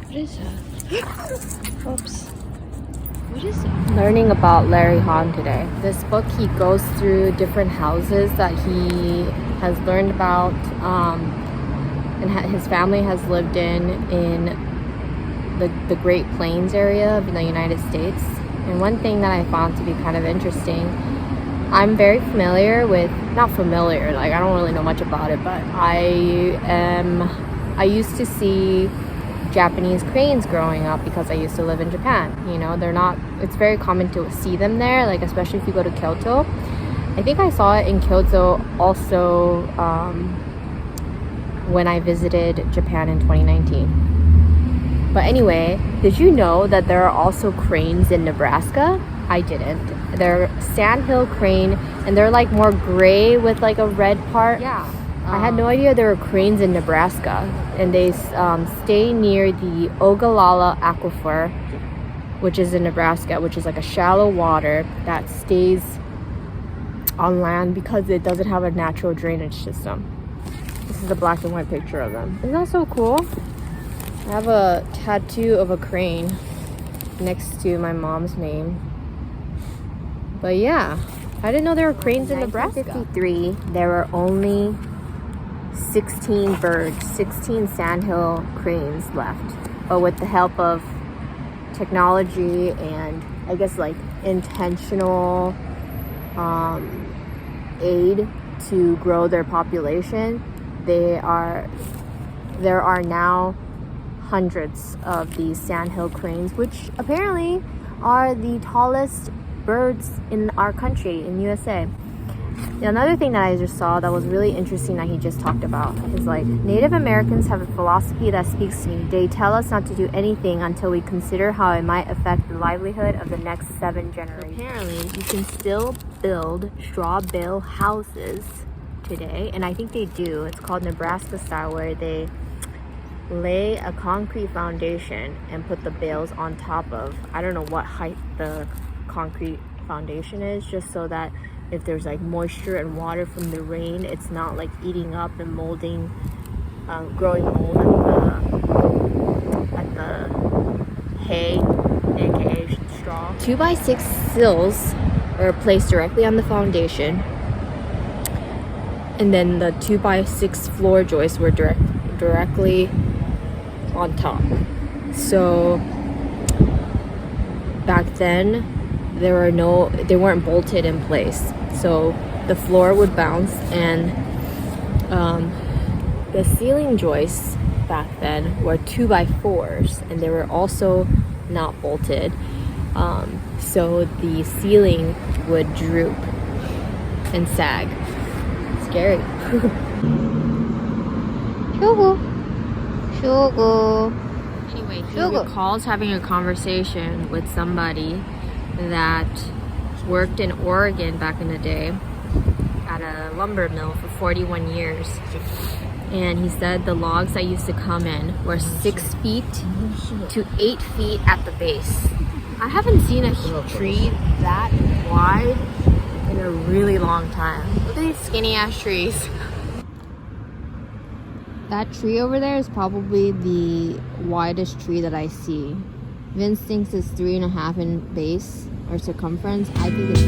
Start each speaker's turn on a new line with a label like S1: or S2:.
S1: What is that? Oops. What is it?
S2: Learning about Larry Haun today. This book, he goes through different houses that he has learned about and his family has lived in the Great Plains area of the United States. And one thing that I found to be kind of interesting, I'm very familiar with, not familiar, like I don't really know much about it, but I used to see Japanese cranes growing up because I used to live in Japan. You know, it's very common to see them there, like especially if you go to Kyoto. I think I saw it in Kyoto also when I visited Japan in 2019. But anyway, did you know that there are also cranes in Nebraska? I didn't. They're sandhill crane, and they're like more gray with like a red part. Yeah. I had no idea there were cranes in Nebraska, and they stay near the Ogallala Aquifer, which is in Nebraska, which is like a shallow water that stays on land because it doesn't have a natural drainage system. This is a black and white picture of them. Isn't that so cool? I have a tattoo of a crane next to my mom's name. But yeah, I didn't know there were cranes in Nebraska. In 1953, there were only 16 birds, 16 sandhill cranes left. But with the help of technology and I guess like intentional aid to grow their population, there are now hundreds of these sandhill cranes, which apparently are the tallest birds in our country, in USA. Another thing that I just saw that was really interesting that he just talked about is like Native Americans have a philosophy that speaks to me. They tell us not to do anything until we consider how it might affect the livelihood of the next 7 generations. Apparently, you can still build straw bale houses today, and I think they do. It's called Nebraska style, where they lay a concrete foundation and put the bales on top of, I don't know what height the concrete foundation is, just so that if there's like moisture and water from the rain, it's not like eating up and molding, growing mold at the hay, aka straw. 2x6 sills are placed directly on the foundation, and then the 2x6 floor joists were directly on top. So back then they weren't bolted in place, so the floor would bounce, and the ceiling joists back then were 2x4s, and they were also not bolted, so the ceiling would droop and sag. Scary. Anyway, he recalls having a conversation with somebody that worked in Oregon back in the day at a lumber mill for 41 years. And he said the logs that used to come in were 6 feet to 8 feet at the base. I haven't seen a tree that wide in a really long time. Look at these skinny ass trees. That tree over there is probably the widest tree that I see. Vince thinks it's 3.5 in base or circumference. I think it's 4.